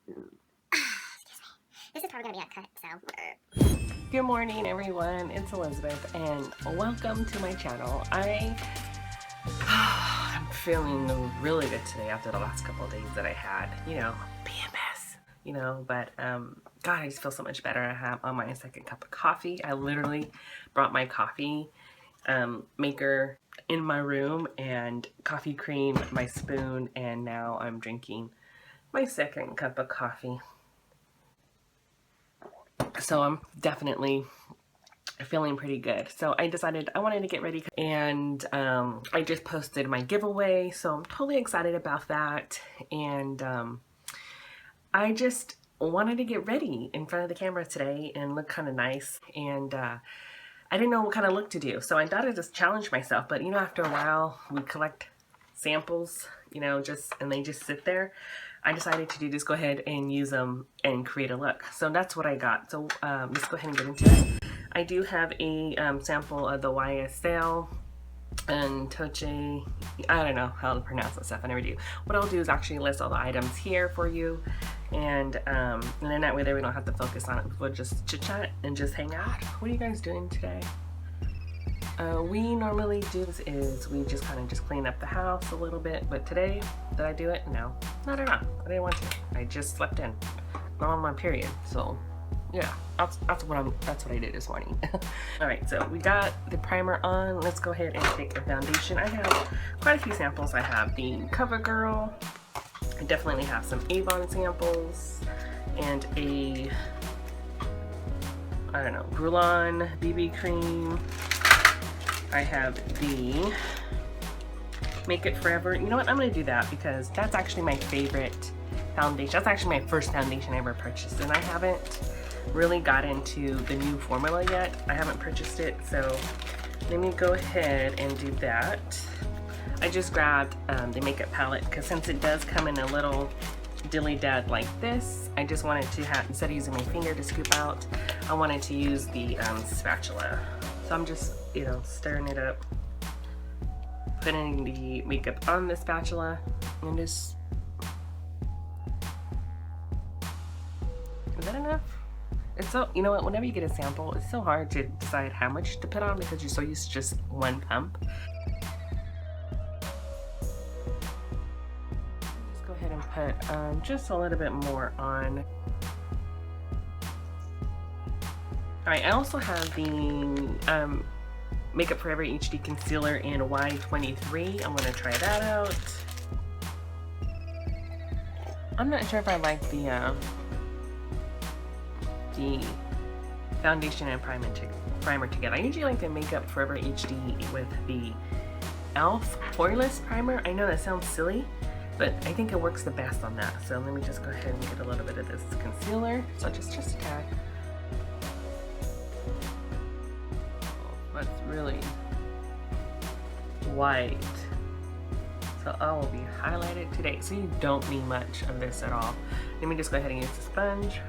This is probably gonna be a cut, so. Good morning, everyone. It's Elizabeth, and welcome to my channel. I'm feeling really good today after the last couple of days that I had, PMS, but God, I just feel so much better. I have on my second cup of coffee. I literally brought my coffee maker in my room and coffee cream, my spoon, and now I'm drinking my second cup of coffee. So I'm definitely feeling pretty good. So I decided I wanted to get ready, and I just posted my giveaway, so I'm totally excited about that. And I just wanted to get ready in front of the camera today and look kind of nice, and I didn't know what kind of look to do, so I thought I'd just challenge myself. But after a while we collect samples, and they just sit there. I decided to just go ahead and use them and create a look. So that's what I got. So let's go ahead and get into it. I do have a sample of the YSL and Touche. I don't know how to pronounce that stuff. I never do. What I'll do is actually list all the items here for you, and then that way we don't have to focus on it. We'll just chit chat and just hang out. What are you guys doing today? We normally do is we just kind of just clean up the house a little bit, but today, did I do it? No, not at all. I didn't want to. I just slept in. I'm on my period, so yeah, that's what I did this morning. All right, so we got the primer on. Let's go ahead and take a foundation. I have quite a few samples. I have the CoverGirl. I definitely have some Avon samples and a, I don't know, Rossetto BB cream. I have the Make It Forever. You know what? I'm going to do that because that's actually my favorite foundation. That's actually my first foundation I ever purchased, and I haven't really got into the new formula yet. I haven't purchased it, so let me go ahead and do that. I just grabbed the makeup palette because since it does come in a little dilly-dad like this, I just wanted to have, instead of using my finger to scoop out, I wanted to use the spatula. So I'm just, stirring it up, putting the makeup on the spatula, and just, is that enough? It's so, you know what, whenever you get a sample, it's so hard to decide how much to put on because you're so used to just one pump. Just go ahead and put just a little bit more on. Alright, I also have the Makeup Forever HD Concealer in Y23. I'm going to try that out. I'm not sure if I like the foundation and primer together. I usually like the Makeup Forever HD with the e.l.f. Poreless Primer. I know that sounds silly, but I think it works the best on that. So let me just go ahead and get a little bit of this concealer. So just a tad. That's really white, so I will be highlighted today, so you don't need much of this at all. Let me just go ahead and use the sponge.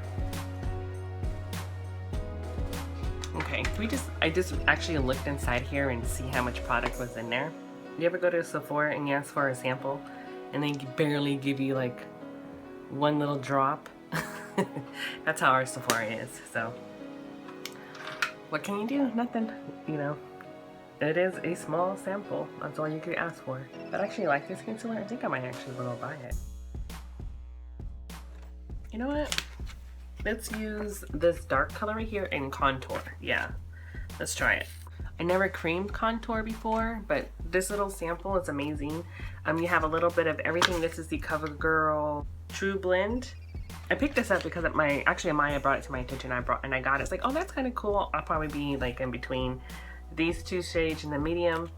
Okay, I just actually looked inside here and see how much product was in there. You ever go to Sephora and you ask for a sample and they barely give you like one little drop? That's how our Sephora is. So what can you do? Nothing, It is a small sample. That's all you could ask for. But I actually like this concealer. I think I might actually go buy it. You know what? Let's use this dark color right here in contour. Yeah, let's try it. I never creamed contour before, but this little sample is amazing. You have a little bit of everything. This is the CoverGirl Tru Blend. I picked this up because actually Maya brought it to my attention. And I got it. It's like, oh, that's kind of cool. I'll probably be like in between these two shades in the medium.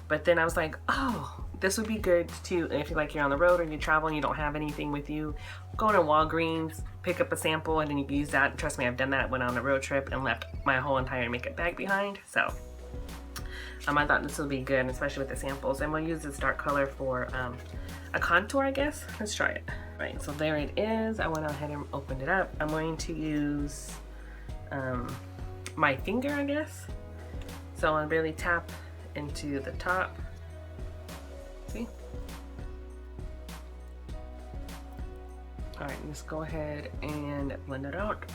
But then I was like, oh, this would be good too if you're on the road or you travel and you don't have anything with you. Go to Walgreens, pick up a sample, and then you can use that. Trust me, I've done that. Went on a road trip and left my whole entire makeup bag behind. So I thought this would be good, especially with the samples. And we'll use this dark color for a contour, I guess. Let's try it. Right, so there it is. I went ahead and opened it up. I'm going to use my finger, I guess. So I'll really tap into the top. See? All right, let's go ahead and blend it out.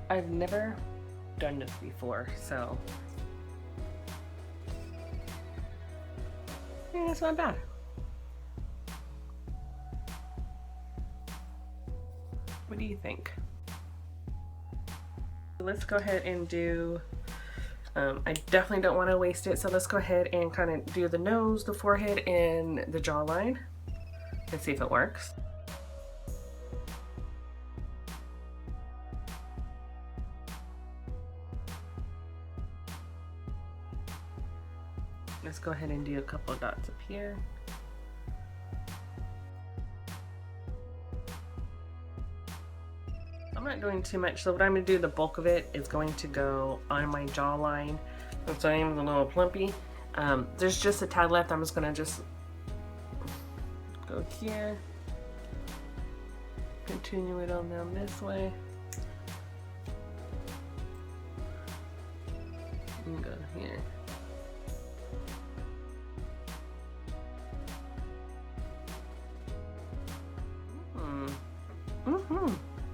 I've never done this before, so yeah, it's not bad. What do you think? Let's go ahead and do, I definitely don't want to waste it, so let's go ahead and kind of do the nose, the forehead, and the jawline and see if it works. Let's go ahead and do a couple of dots up here. I'm not doing too much, so what I'm going to do, the bulk of it is going to go on my jawline. So I am a little plumpy. There's just a tad left. I'm just going to just go here. Continue it on down this way. And go here.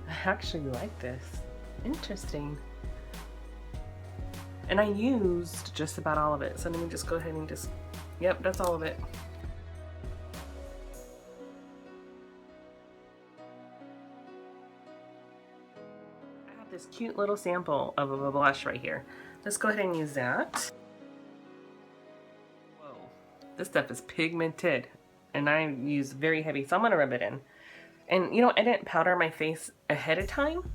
I actually like this. Interesting. And I used just about all of it, so let me just go ahead and just, yep, that's all of it. I have this cute little sample of a blush right here. Let's go ahead and use that. Whoa, this stuff is pigmented, and I use very heavy, so I'm gonna rub it in. And you know, I didn't powder my face ahead of time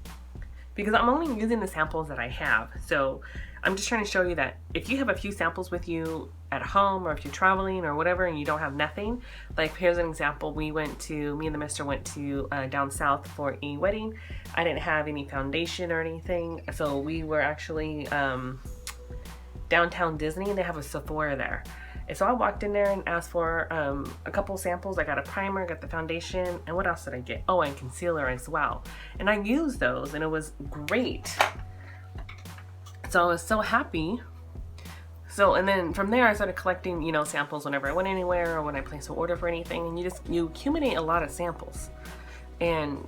because I'm only using the samples that I have. So I'm just trying to show you that if you have a few samples with you at home, or if you're traveling or whatever and you don't have nothing, like here's an example. Me and the mister went to down south for a wedding. I didn't have any foundation or anything. So we were actually downtown Disney, and they have a Sephora there. And so I walked in there and asked for a couple samples. I got a primer, got the foundation, and what else did I get? Oh, and concealer as well. And I used those, and it was great. So I was so happy. So, and then from there I started collecting, you know, samples whenever I went anywhere or when I placed an order for anything, and you accumulate a lot of samples. And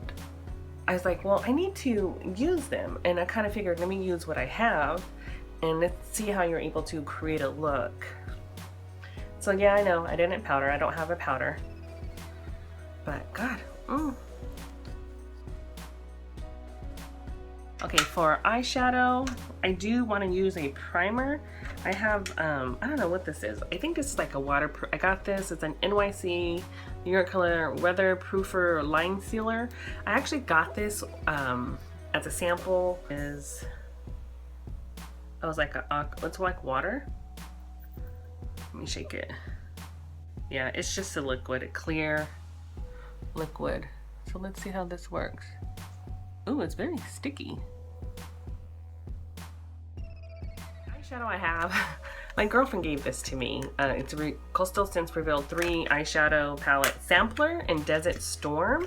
I was like, well, I need to use them. And I kind of figured, let me use what I have, and let's see how you're able to create a look. So yeah, I know I didn't powder. I don't have a powder, but God. Okay, for eyeshadow, I do want to use a primer. I have, I don't know what this is. I think this is like a waterproof. I got this. It's an NYC New York Color Weatherproofer Line Sealer. I actually got this as a sample. I was like, it's like water. Let me shake it. Yeah, it's just a liquid, a clear liquid. So let's see how this works. Ooh, it's very sticky. Eyeshadow I have, my girlfriend gave this to me. It's a Coastal Scents Reveal 3 eyeshadow palette sampler in Desert Storm.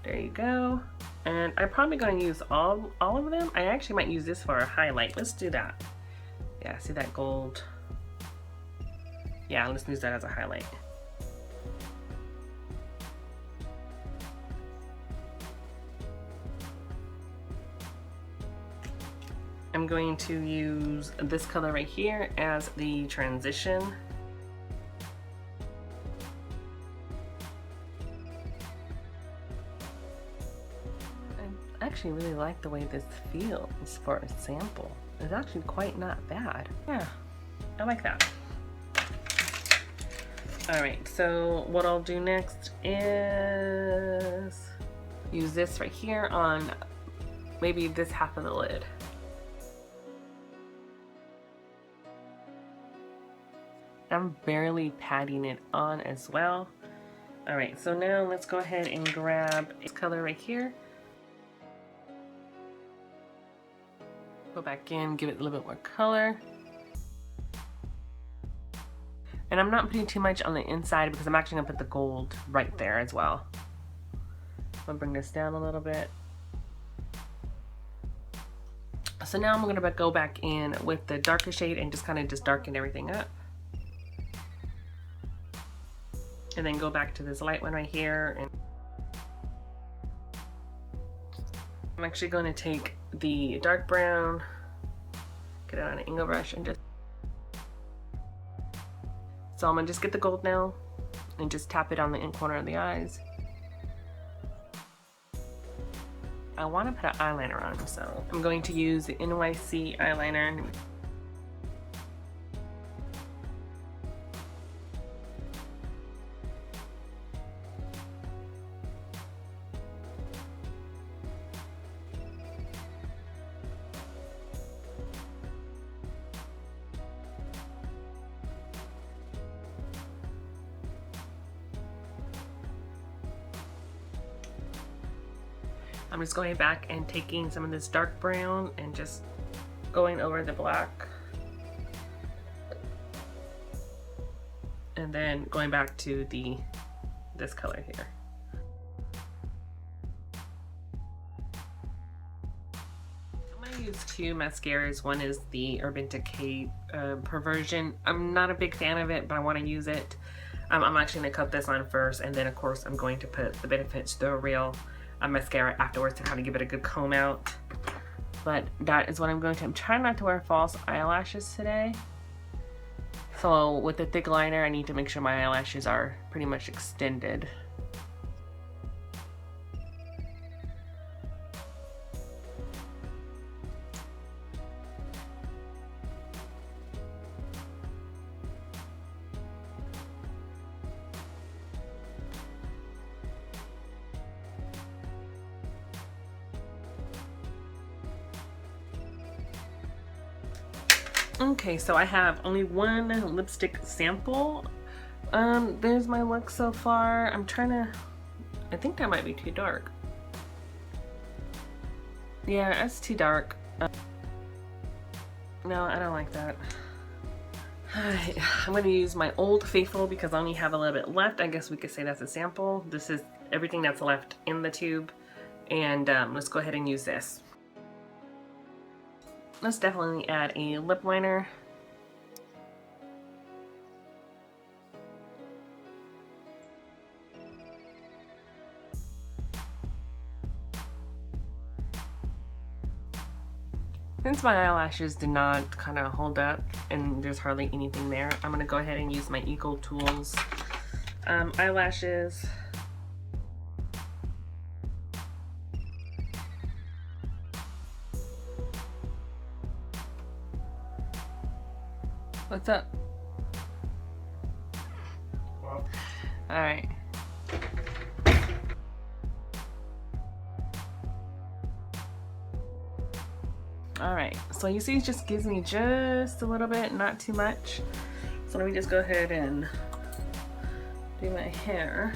There you go. And I'm probably going to use all of them. I actually might use this for a highlight. Let's do that. Yeah, see that gold? Yeah, let's use that as a highlight. I'm going to use this color right here as the transition. I actually really like the way this feels for a sample. It's actually quite not bad. Yeah, I like that. Alright, so what I'll do next is use this right here on maybe this half of the lid. I'm barely patting it on as well. Alright, so now let's go ahead and grab this color right here. Go back in, give it a little bit more color. And I'm not putting too much on the inside because I'm actually gonna put the gold right there as well. I'm gonna bring this down a little bit. So now I'm gonna go back in with the darker shade and just kind of darken everything up. and then go back to this light one right here. And I'm actually going to take the dark brown, get it on an angle brush, and just, so I'm gonna just get the gold now and just tap it on the in corner of the eyes. I want to put an eyeliner on, so I'm going to use the NYC eyeliner. I'm just going back and taking some of this dark brown and just going over the black. And then going back to this color here. I'm going to use two mascaras. One is the Urban Decay Perversion. I'm not a big fan of it, but I want to use it. I'm actually going to cut this on first, and then of course I'm going to put the Benefits The Real mascara afterwards to kind of give it a good comb out. But that is what I'm going to. I'm trying not to wear false eyelashes today. So with the thick liner, I need to make sure my eyelashes are pretty much extended. Okay, so I have only one lipstick sample. There's my look so far. I think that might be too dark. Yeah, that's too dark. No, I don't like that. I'm gonna use my Old Faithful because I only have a little bit left. I guess we could say that's a sample. This is everything that's left in the tube. And let's go ahead and use this. Let's definitely add a lip liner. Since my eyelashes did not kind of hold up and there's hardly anything there, I'm going to go ahead and use my EcoTools eyelashes. What's up? Well. All right. All right, so you see it just gives me just a little bit, not too much. So let me just go ahead and do my hair.